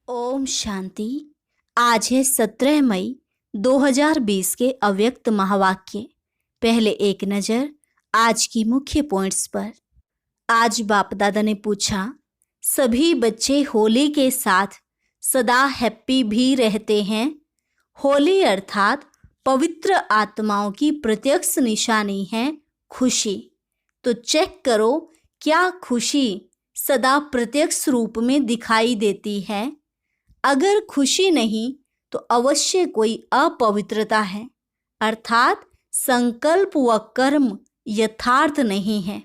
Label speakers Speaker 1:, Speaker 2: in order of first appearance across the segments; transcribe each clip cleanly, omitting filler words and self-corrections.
Speaker 1: ओम शांति। आज है 17 मई 2020 के अव्यक्त महावाक्य। पहले एक नज़र आज की मुख्य पॉइंट्स पर। आज बाप दादा ने पूछा, सभी बच्चे होली के साथ सदा हैप्पी भी रहते हैं? होली अर्थात पवित्र आत्माओं की प्रत्यक्ष निशानी है खुशी। तो चेक करो, क्या खुशी सदा प्रत्यक्ष रूप में दिखाई देती है? अगर खुशी नहीं तो अवश्य कोई अपवित्रता है, अर्थात संकल्प व कर्म यथार्थ नहीं है।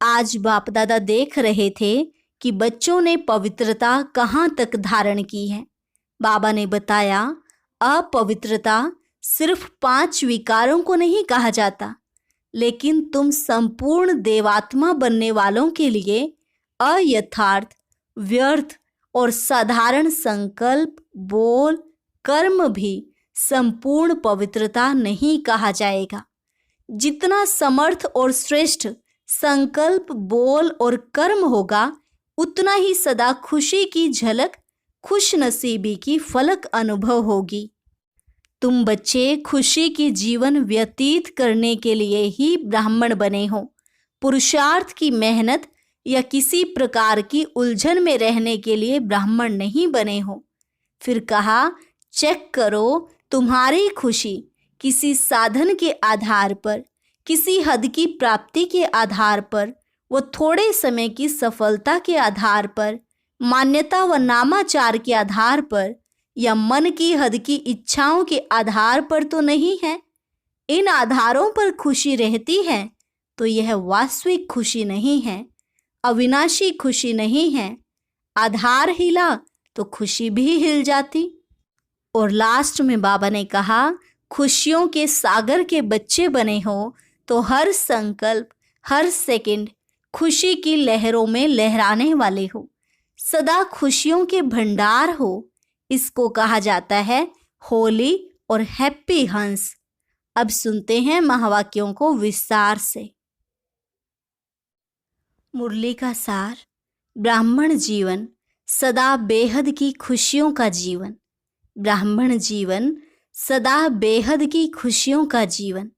Speaker 1: आज बाप दादा देख रहे थे कि बच्चों ने पवित्रता कहाँ तक धारण की है। बाबा ने बताया, अपवित्रता सिर्फ 5 विकारों को नहीं कहा जाता, लेकिन तुम संपूर्ण देवात्मा बनने वालों के लिए अयथार्थ, व्यर्थ और साधारण संकल्प, बोल, कर्म भी संपूर्ण पवित्रता नहीं कहा जाएगा। जितना समर्थ और श्रेष्ठ संकल्प, बोल और कर्म होगा, उतना ही सदा खुशी की झलक, खुश नसीबी की फलक अनुभव होगी। तुम बच्चे खुशी की जीवन व्यतीत करने के लिए ही ब्राह्मण बने हो। पुरुषार्थ की मेहनत या किसी प्रकार की उलझन में रहने के लिए ब्राह्मण नहीं बने हो। फिर कहा, चेक करो, तुम्हारी खुशी किसी साधन के आधार पर, किसी हद की प्राप्ति के आधार पर, वो थोड़े समय की सफलता के आधार पर, मान्यता व नामाचार के आधार पर, या मन की हद की इच्छाओं के आधार पर तो नहीं है। इन आधारों पर खुशी रहती है तो यह वास्तविक खुशी नहीं है, अविनाशी खुशी नहीं है। आधार हिला तो खुशी भी हिल जाती। और लास्ट में बाबा ने कहा, खुशियों के सागर के बच्चे बने हो तो हर संकल्प, हर सेकंड खुशी की लहरों में लहराने वाले हो, सदा खुशियों के भंडार हो। इसको कहा जाता है होली और हैप्पी हंस। अब सुनते हैं महावाक्यों को विस्तार से। मुरली का सार। ब्राह्मण जीवन सदा बेहद की खुशियों का जीवन। ब्राह्मण जीवन सदा बेहद की खुशियों का जीवन।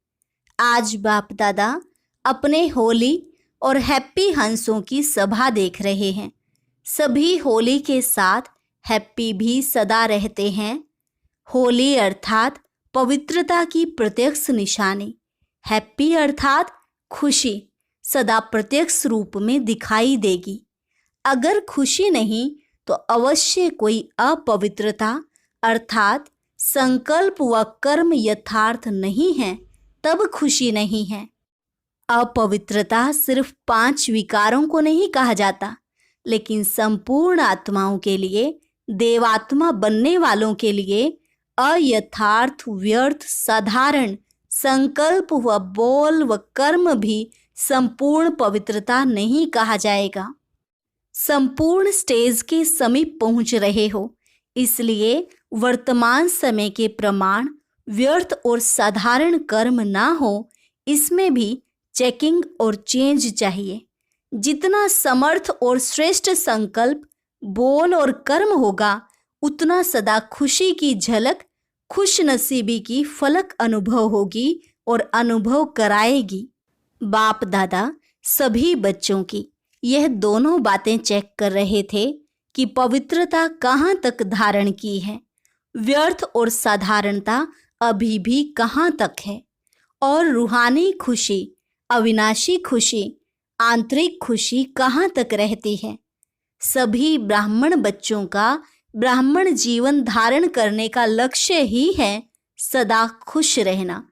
Speaker 1: आज बाप दादा अपने होली और हैप्पी हंसों की सभा देख रहे हैं। सभी होली के साथ हैप्पी भी सदा रहते हैं। होली अर्थात पवित्रता की प्रत्यक्ष निशानी, हैप्पी अर्थात खुशी सदा प्रत्यक्ष रूप में दिखाई देगी। अगर खुशी नहीं तो अवश्य कोई अपवित्रता अर्थात संकल्प व कर्म यथार्थ नहीं है, तब खुशी नहीं है। अपवित्रता सिर्फ 5 विकारों को नहीं कहा जाता, लेकिन संपूर्ण आत्माओं के लिए, देवात्मा बनने वालों के लिए अयथार्थ, व्यर्थ, साधारण संकल्प व बोल व कर्म भी संपूर्ण पवित्रता नहीं कहा जाएगा। संपूर्ण स्टेज के समीप पहुंच रहे हो, इसलिए वर्तमान समय के प्रमाण व्यर्थ और साधारण कर्म ना हो, इसमें भी चेकिंग और चेंज चाहिए। जितना समर्थ और श्रेष्ठ संकल्प, बोल और कर्म होगा, उतना सदा खुशी की झलक, खुश नसीबी की फलक अनुभव होगी और अनुभव कराएगी। बाप दादा सभी बच्चों की यह दोनों बातें चेक कर रहे थे कि पवित्रता कहाँ तक धारण की है, व्यर्थ और साधारणता अभी भी कहाँ तक है, और रूहानी खुशी, अविनाशी खुशी, आंतरिक खुशी कहाँ तक रहती है। सभी ब्राह्मण बच्चों का ब्राह्मण जीवन धारण करने का लक्ष्य ही है सदा खुश रहना।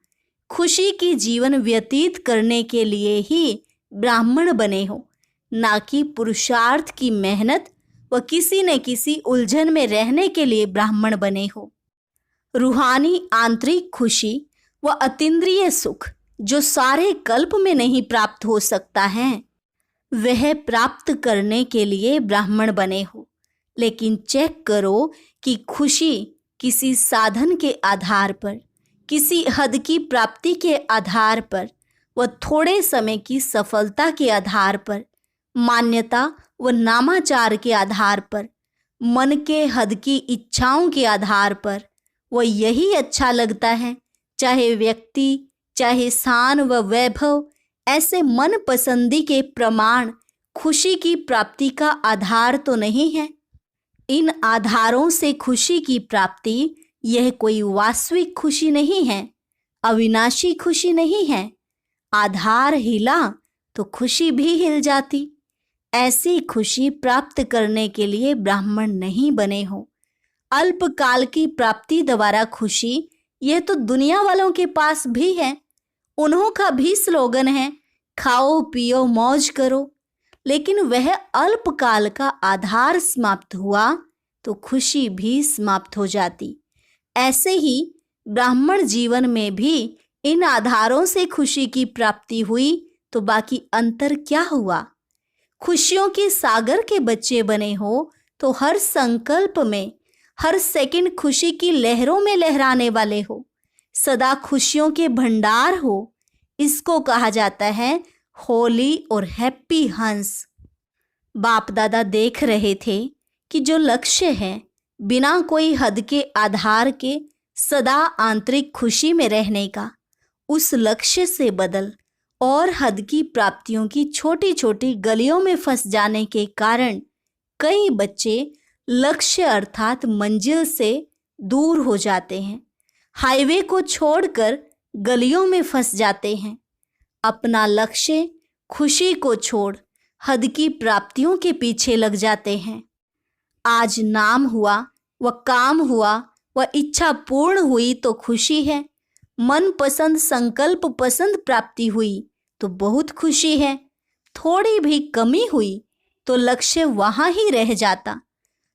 Speaker 1: खुशी की जीवन व्यतीत करने के लिए ही ब्राह्मण बने हो, ना कि पुरुषार्थ की मेहनत व किसी न किसी उलझन में रहने के लिए ब्राह्मण बने हो। रूहानी आंतरिक खुशी व अतीन्द्रिय सुख जो सारे कल्प में नहीं प्राप्त हो सकता है, वह प्राप्त करने के लिए ब्राह्मण बने हो। लेकिन चेक करो कि खुशी किसी साधन के आधार पर, किसी हद की प्राप्ति के आधार पर व थोड़े समय की सफलता के आधार पर, मान्यता व नामाचार के आधार पर, मन के हद की इच्छाओं के आधार पर वह यही अच्छा लगता है, चाहे व्यक्ति, चाहे स्थान व वैभव। ऐसे मन पसंदी के प्रमाण खुशी की प्राप्ति का आधार तो नहीं है। इन आधारों से खुशी की प्राप्ति यह कोई वास्तविक खुशी नहीं है, अविनाशी खुशी नहीं है। आधार हिला तो खुशी भी हिल जाती। ऐसी खुशी प्राप्त करने के लिए ब्राह्मण नहीं बने हो। अल्पकाल की प्राप्ति द्वारा खुशी यह तो दुनिया वालों के पास भी है। उन्हों का भी स्लोगन है, खाओ पियो मौज करो। लेकिन वह अल्पकाल का आधार समाप्त हुआ तो खुशी भी समाप्त हो जाती। ऐसे ही ब्राह्मण जीवन में भी इन आधारों से खुशी की प्राप्ति हुई तो बाकी अंतर क्या हुआ? खुशियों के सागर के बच्चे बने हो तो हर संकल्प में, हर सेकंड खुशी की लहरों में लहराने वाले हो, सदा खुशियों के भंडार हो। इसको कहा जाता है होली और हैप्पी हंस। बाप दादा देख रहे थे कि जो लक्ष्य है बिना कोई हद के आधार के सदा आंतरिक खुशी में रहने का, उस लक्ष्य से बदल और हद की प्राप्तियों की छोटी छोटी गलियों में फंस जाने के कारण कई बच्चे लक्ष्य अर्थात मंजिल से दूर हो जाते हैं। हाईवे को छोड़कर गलियों में फंस जाते हैं। अपना लक्ष्य खुशी को छोड़ हद की प्राप्तियों के पीछे लग जाते हैं। आज नाम हुआ, व काम हुआ, व इच्छा पूर्ण हुई तो खुशी है। मन पसंद संकल्प पसंद प्राप्ति हुई तो बहुत खुशी है। थोड़ी भी कमी हुई तो लक्ष्य वहां ही रह जाता,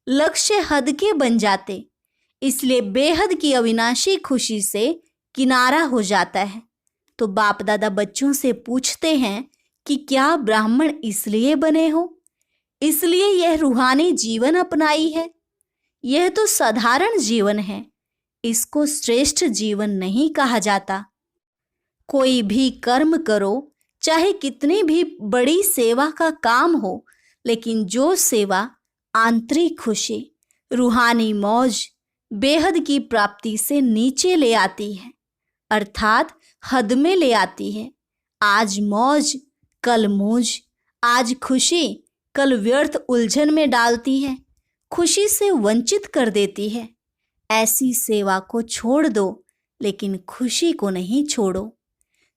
Speaker 1: लक्ष्य हद के बन जाते। इसलिए बेहद की अविनाशी खुशी से किनारा हो जाता है। तो बाप दादा बच्चों से पूछते हैं कि क्या ब्राह्मण इसलिए बने हो? इसलिए यह रूहानी जीवन अपनाई है? यह तो साधारण जीवन है, इसको श्रेष्ठ जीवन नहीं कहा जाता। कोई भी कर्म करो, चाहे कितनी भी बड़ी सेवा का काम हो, लेकिन जो सेवा आंतरिक खुशी, रूहानी मौज, बेहद की प्राप्ति से नीचे ले आती है, अर्थात हद में ले आती है। आज मौज कल मौज, आज खुशी कल व्यर्थ उलझन में डालती है, खुशी से वंचित कर देती है। ऐसी सेवा को छोड़ दो, लेकिन खुशी को नहीं छोड़ो।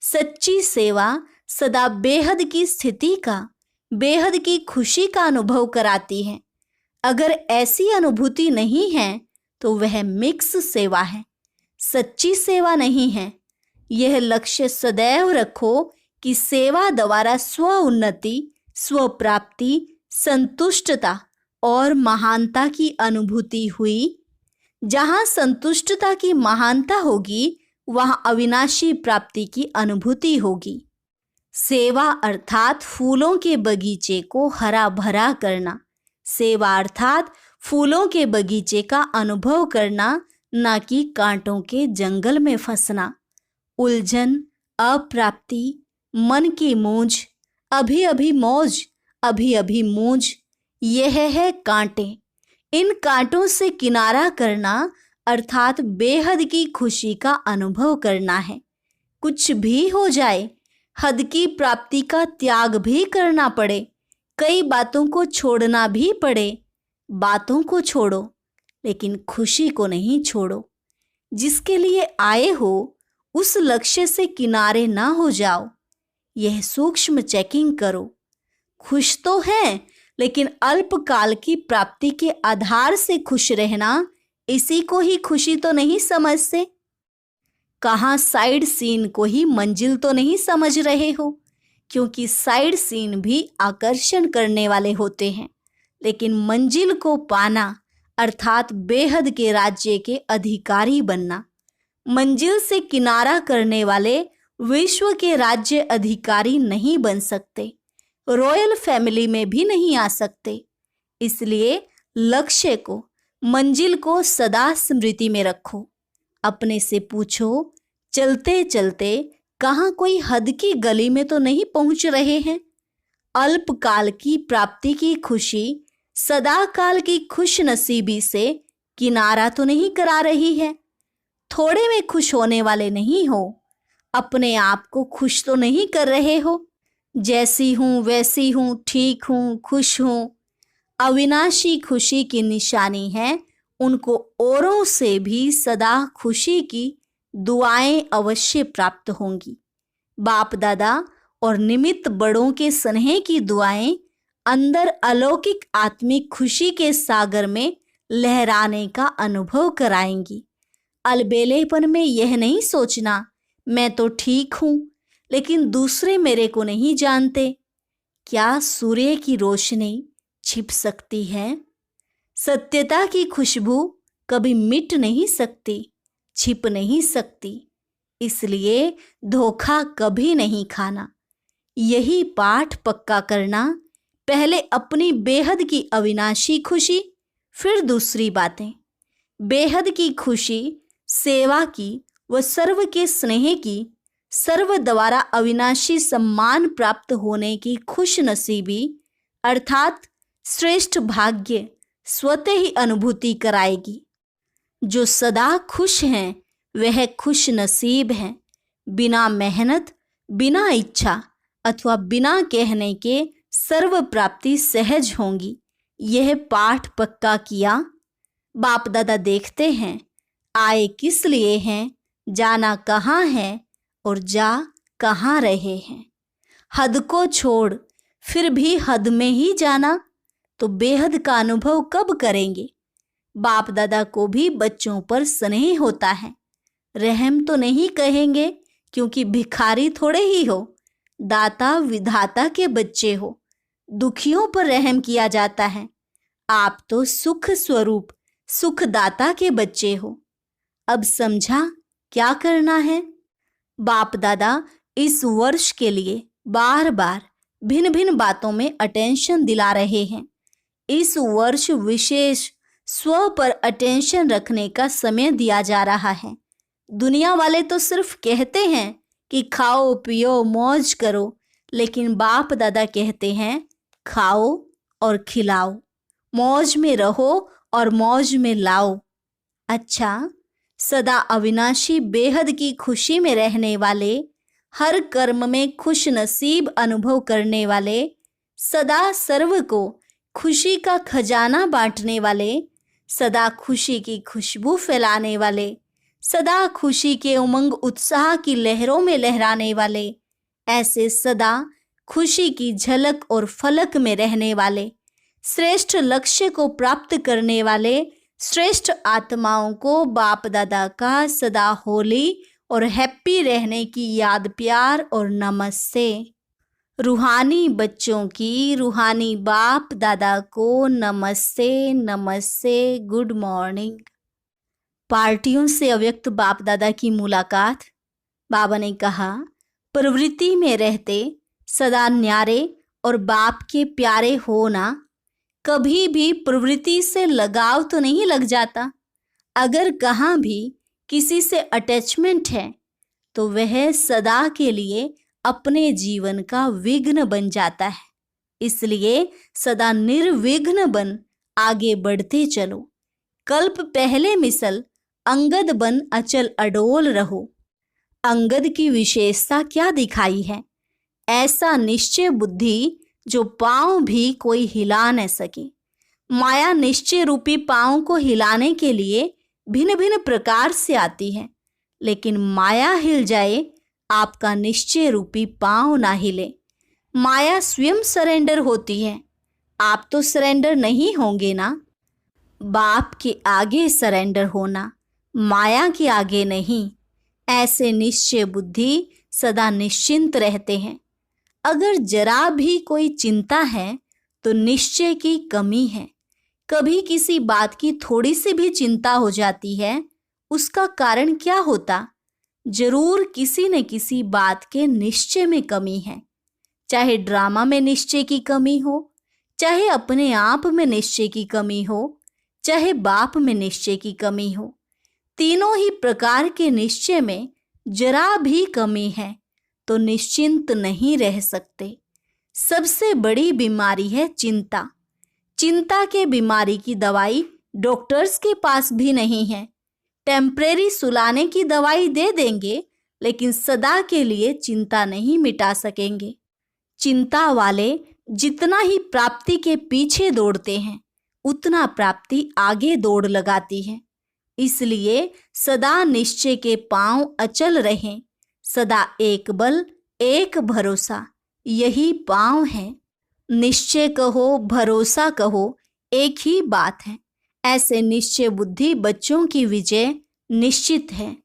Speaker 1: सच्ची सेवा सदा बेहद की स्थिति का, बेहद की खुशी का अनुभव कराती है। अगर ऐसी अनुभूति नहीं है तो वह मिक्स सेवा है, सच्ची सेवा नहीं है। यह लक्ष्य सदैव रखो कि सेवा द्वारा स्व उन्नति, स्व प्राप्ति, संतुष्टता और महानता की अनुभूति हुई। जहाँ संतुष्टता की महानता होगी वहाँ अविनाशी प्राप्ति की अनुभूति होगी। सेवा अर्थात फूलों के बगीचे को हरा भरा करना। सेवा अर्थात फूलों के बगीचे का अनुभव करना, ना कि कांटों के जंगल में फंसना। उलझन, अप्राप्ति, मन की मौज, अभी अभी मौज, अभी अभी मौज, यह है कांटे। इन कांटों से किनारा करना अर्थात बेहद की खुशी का अनुभव करना है। कुछ भी हो जाए, हद की प्राप्ति का त्याग भी करना पड़े, कई बातों को छोड़ना भी पड़े, बातों को छोड़ो लेकिन खुशी को नहीं छोड़ो। जिसके लिए आए हो उस लक्ष्य से किनारे ना हो जाओ। यह सूक्ष्म चेकिंग करो। खुश तो हैं, लेकिन अल्पकाल की प्राप्ति के आधार से खुश रहना, इसी को ही खुशी तो नहीं समझते। कहाँ साइड सीन को ही मंजिल तो नहीं समझ रहे हो, क्योंकि साइड सीन भी आकर्षण करने वाले होते हैं, लेकिन मंजिल को पाना अर्थात बेहद के राज्य के अधिकारी बनना। मंजिल से किनारा करने वाले विश्व के राज्य अधिकारी नहीं बन सकते, रॉयल फैमिली में भी नहीं आ सकते। इसलिए लक्ष्य को, मंजिल को सदा स्मृति में रखो। अपने से पूछो, चलते चलते कहाँ कोई हद की गली में तो नहीं पहुंच रहे हैं? अल्पकाल की प्राप्ति की खुशी सदा काल की खुश नसीबी से किनारा तो नहीं करा रही है। थोड़े में खुश होने वाले नहीं हो, अपने आप को खुश तो नहीं कर रहे हो। जैसी हूं वैसी हूं, ठीक हूं, खुश हूं। अविनाशी खुशी की निशानी है उनको औरों से भी सदा खुशी की दुआएं अवश्य प्राप्त होंगी। बाप दादा और निमित्त बड़ों के स्नेह की दुआएं अंदर अलौकिक आत्मिक खुशी के सागर में लहराने का अनुभव कराएंगी। अलबेलेपन में यह नहीं सोचना मैं तो ठीक हूं लेकिन दूसरे मेरे को नहीं जानते। क्या सूर्य की रोशनी छिप सकती है? सत्यता की खुशबू कभी मिट नहीं सकती, छिप नहीं सकती। इसलिए धोखा कभी नहीं खाना। यही पाठ पक्का करना, पहले अपनी बेहद की अविनाशी खुशी, फिर दूसरी बातें। बेहद की खुशी सेवा की व सर्व के स्नेह की, सर्व द्वारा अविनाशी सम्मान प्राप्त होने की खुश नसीबी अर्थात श्रेष्ठ भाग्य स्वतः ही अनुभूति कराएगी। जो सदा खुश हैं वह खुश नसीब हैं। बिना मेहनत, बिना इच्छा अथवा बिना कहने के सर्व प्राप्ति सहज होंगी। यह पाठ पक्का किया। बाप दादा देखते हैं आए किस लिए हैं, जाना कहाँ है और जा कहाँ रहे हैं। हद को छोड़ फिर भी हद में ही जाना तो बेहद का अनुभव कब करेंगे। बाप दादा को भी बच्चों पर स्नेह होता है। रहम तो नहीं कहेंगे क्योंकि भिखारी थोड़े ही हो, दाता विधाता के बच्चे हो। दुखियों पर रहम किया जाता है। आप तो सुख स्वरूप सुखदाता के बच्चे हो। अब समझा क्या करना है। बाप दादा इस वर्ष के लिए बार बार भिन्न भिन्न बातों में अटेंशन दिला रहे हैं। इस वर्ष विशेष स्व पर अटेंशन रखने का समय दिया जा रहा है। दुनिया वाले तो सिर्फ कहते हैं कि खाओ पियो मौज करो, लेकिन बाप दादा कहते हैं खाओ और खिलाओ, मौज में रहो और मौज में लाओ। अच्छा, सदा अविनाशी बेहद की खुशी में रहने वाले, हर कर्म में खुश नसीब अनुभव करने वाले, सदा सर्व को खुशी का खजाना बांटने वाले, सदा खुशी की खुशबू फैलाने वाले, सदा खुशी के उमंग उत्साह की लहरों में लहराने वाले, ऐसे सदा खुशी की झलक और फलक में रहने वाले, श्रेष्ठ लक्ष्य को प्राप्त करने वाले श्रेष्ठ आत्माओं को बाप दादा का सदा होली और हैप्पी रहने की याद प्यार और नमस्ते। रूहानी बच्चों की रूहानी बाप दादा को नमस्ते नमस्ते, गुड मॉर्निंग। पार्टियों से अव्यक्त बाप दादा की मुलाकात। बाबा ने कहा, प्रवृत्ति में रहते सदा न्यारे और बाप के प्यारे होना। कभी भी प्रवृत्ति से लगाव तो नहीं लग जाता। अगर कहाँ भी किसी से अटैचमेंट है तो वह सदा के लिए अपने जीवन का विघ्न बन जाता है। इसलिए सदा निर्विघ्न बन आगे बढ़ते चलो। कल्प पहले मिसल अंगद बन अचल अडोल रहो। अंगद की विशेषता क्या दिखाई है? ऐसा निश्चय बुद्धि जो पांव भी कोई हिला न सके। माया निश्चय रूपी पांव को हिलाने के लिए भिन्न भिन्न प्रकार से आती है, लेकिन माया हिल जाए आपका निश्चय रूपी पांव ना हिले। माया स्वयं सरेंडर होती है, आप तो सरेंडर नहीं होंगे ना। बाप के आगे सरेंडर होना, माया के आगे नहीं। ऐसे निश्चय बुद्धि सदा निश्चिंत रहते हैं। अगर जरा भी कोई चिंता है तो निश्चय की कमी है। कभी किसी बात की थोड़ी सी भी चिंता हो जाती है, उसका कारण क्या होता? जरूर किसी न किसी बात के निश्चय में कमी है। चाहे ड्रामा में निश्चय की कमी हो, चाहे अपने आप में निश्चय की कमी हो, चाहे बाप में निश्चय की कमी हो। तीनों ही प्रकार के निश्चय में जरा भी कमी है तो निश्चिंत नहीं रह सकते। सबसे बड़ी बीमारी है चिंता। चिंता के बीमारी की दवाई डॉक्टर्स के पास भी नहीं है। टेम्परेरी सुलाने की दवाई दे देंगे, लेकिन सदा के लिए चिंता नहीं मिटा सकेंगे। चिंता वाले जितना ही प्राप्ति के पीछे दौड़ते हैं, उतना प्राप्ति आगे दौड़ लगाती है। इसलिए सदा निश्चय के पांव अचल रहें। सदा एक बल एक भरोसा, यही पांव है। निश्चय कहो भरोसा कहो, एक ही बात है। ऐसे निश्चय बुद्धि बच्चों की विजय निश्चित है।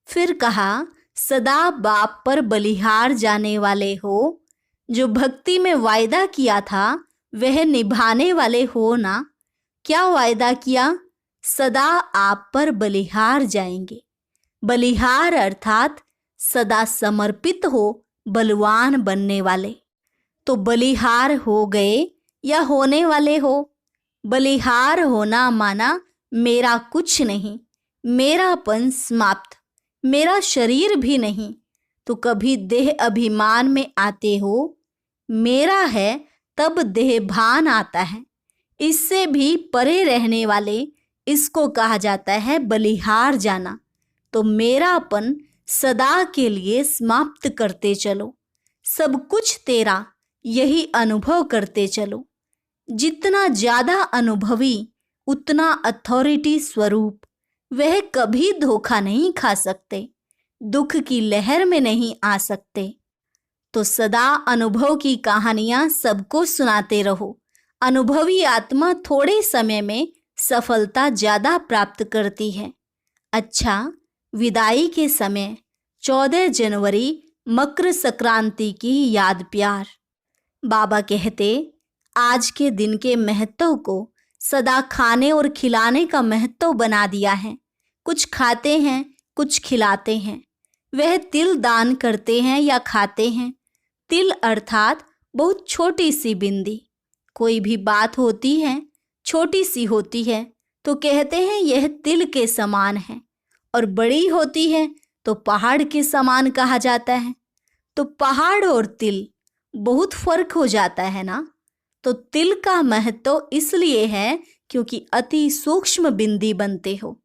Speaker 1: फिर कहा, सदा बाप पर बलिहार जाने वाले हो। जो भक्ति में वायदा किया था वह निभाने वाले हो ना। क्या वायदा किया? सदा आप पर बलिहार जाएंगे। बलिहार अर्थात सदा समर्पित हो, बलवान बनने वाले। तो बलिहार हो गए या होने वाले हो? बलिहार होना माना मेरा कुछ नहीं, मेरापन समाप्त, मेरा शरीर भी नहीं। तो कभी देह अभिमान में आते हो, मेरा है तब देह भान आता है। इससे भी परे रहने वाले, इसको कहा जाता है बलिहार जाना। तो मेरापन सदा के लिए समाप्त करते चलो। सब कुछ तेरा, यही अनुभव करते चलो। जितना ज्यादा अनुभवी उतना अथॉरिटी स्वरूप। वह कभी धोखा नहीं खा सकते, दुख की लहर में नहीं आ सकते। तो सदा अनुभव की कहानियां सबको सुनाते रहो। अनुभवी आत्मा थोड़े समय में सफलता ज्यादा प्राप्त करती है। अच्छा, विदाई के समय 14 जनवरी मकर संक्रांति की याद प्यार। बाबा कहते, आज के दिन के महत्व को सदा खाने और खिलाने का महत्व बना दिया है। कुछ खाते हैं, कुछ खिलाते हैं। वह तिल दान करते हैं या खाते हैं। तिल अर्थात बहुत छोटी सी बिंदी। कोई भी बात होती है, छोटी सी होती है तो कहते हैं यह तिल के समान है, और बड़ी होती है तो पहाड़ के समान कहा जाता है। तो पहाड़ और तिल बहुत फर्क हो जाता है ना। तो तिल का महत्व इसलिए है क्योंकि अति सूक्ष्म बिंदी बनते हो।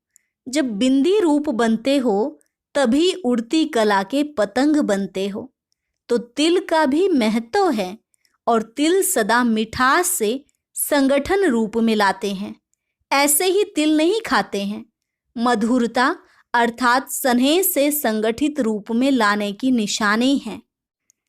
Speaker 1: जब बिंदी रूप बनते हो तभी उड़ती कला के पतंग बनते हो। तो तिल का भी महत्व है, और तिल सदा मिठास से संगठन रूप में लाते हैं। ऐसे ही तिल नहीं खाते हैं। मधुरता अर्थात स्नेह से संगठित रूप में लाने की निशानी है।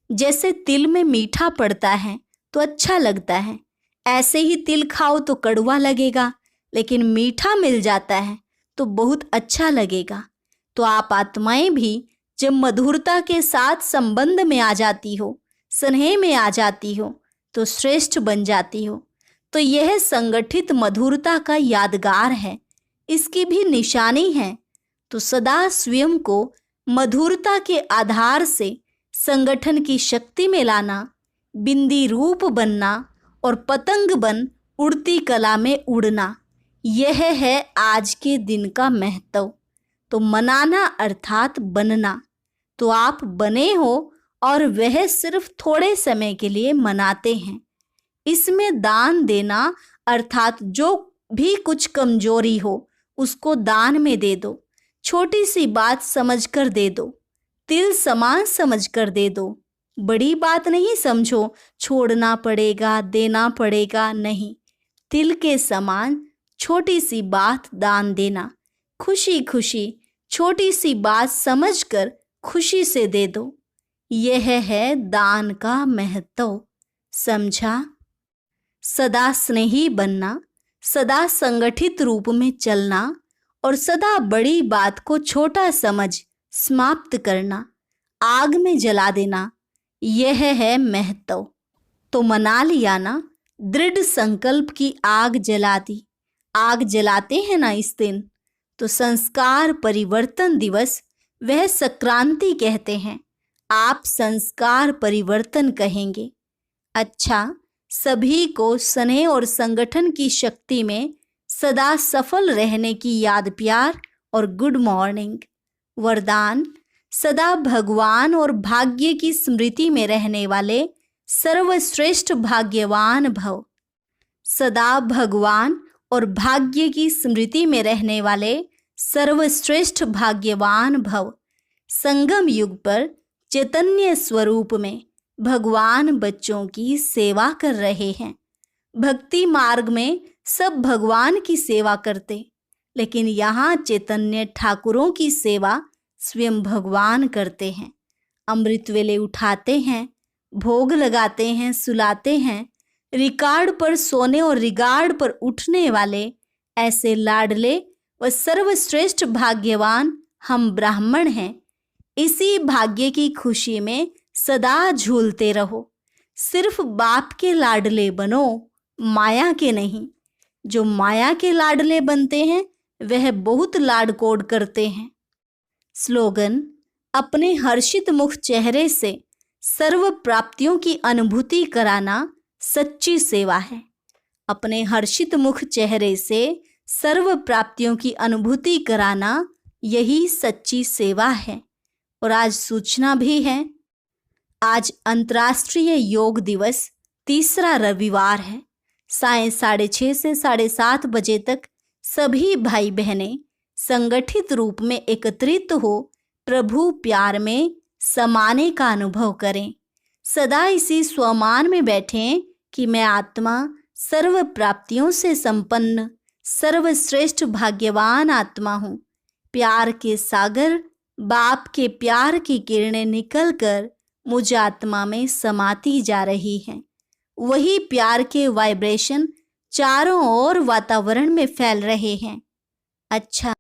Speaker 1: जैसे तिल में मीठा पड़ता है तो अच्छा लगता है, ऐसे ही तिल खाओ तो कड़वा लगेगा, लेकिन मीठा मिल जाता है तो बहुत अच्छा लगेगा। तो आप आत्माएं भी जब मधुरता के साथ संबंध में आ जाती हो, स्नेह में आ जाती हो, तो श्रेष्ठ बन जाती हो। तो यह संगठित मधुरता का यादगार है, इसकी भी निशानी है। तो सदा स्वयं को मधुरता के आधार से संगठन की शक्ति में लाना, बिंदी रूप बनना और पतंग बन उड़ती कला में उड़ना, यह है आज के दिन का महत्व। तो मनाना अर्थात बनना। तो आप बने हो और वह सिर्फ थोड़े समय के लिए मनाते हैं। इसमें दान देना अर्थात जो भी कुछ कमजोरी हो उसको दान में दे दो। छोटी सी बात समझकर दे दो, तिल समान समझकर दे दो। बड़ी बात नहीं समझो, छोड़ना पड़ेगा, देना पड़ेगा, नहीं। तिल के समान छोटी सी बात दान देना। खुशी खुशी छोटी सी बात समझकर खुशी से दे दो। यह है दान का महत्व। समझा? सदा स्नेही बनना, सदा संगठित रूप में चलना और सदा बड़ी बात को छोटा समझ समाप्त करना, आग में जला देना, यह है महत्व। तो मना लिया ना, दृढ़ संकल्प की आग जला दी। आग जलाते हैं ना इस दिन, तो संस्कार परिवर्तन दिवस वह संक्रांति कहते हैं, आप संस्कार परिवर्तन कहेंगे। अच्छा, सभी को स्नेह और संगठन की शक्ति में सदा सफल रहने की याद प्यार और गुड मॉर्निंग। वरदान, सदा भगवान और भाग्य की स्मृति में रहने वाले सर्वश्रेष्ठ भाग्यवान भव। सदा भगवान और भाग्य की स्मृति में रहने वाले सर्वश्रेष्ठ भाग्यवान भव। संगम युग पर चैतन्य स्वरूप में भगवान बच्चों की सेवा कर रहे हैं। भक्ति मार्ग में सब भगवान की सेवा करते, लेकिन यहाँ चैतन्य ठाकुरों की सेवा स्वयं भगवान करते हैं। अमृत वेले उठाते हैं, भोग लगाते हैं, सुलाते हैं। रिकार्ड पर सोने और रिगार्ड पर उठने वाले ऐसे लाडले व सर्वश्रेष्ठ भाग्यवान हम ब्राह्मण हैं। इसी भाग्य की खुशी में सदा झूलते रहो। सिर्फ बाप के लाडले बनो, माया के नहीं। जो माया के लाडले बनते हैं वह बहुत लाडकोड करते हैं। स्लोगन: अपने हर्षित मुख चेहरे से सर्व प्राप्तियों की अनुभूति कराना सच्ची सेवा है। अपने हर्षित मुख चेहरे से सर्व प्राप्तियों की अनुभूति कराना यही सच्ची सेवा है। और आज सूचना भी है, आज अंतर्राष्ट्रीय योग दिवस तीसरा रविवार है। सायं 6:30 से 7:30 बजे तक सभी भाई बहनें संगठित रूप में एकत्रित हो प्रभु प्यार में समाने का अनुभव करें। सदा इसी स्वमान में बैठें कि मैं आत्मा सर्व प्राप्तियों से संपन्न सर्वश्रेष्ठ भाग्यवान आत्मा हूँ। प्यार के सागर बाप के प्यार की किरणें निकलकर मुझ आत्मा में समाती जा रही हैं। वही प्यार के वाइब्रेशन चारों ओर वातावरण में फैल रहे हैं। अच्छा,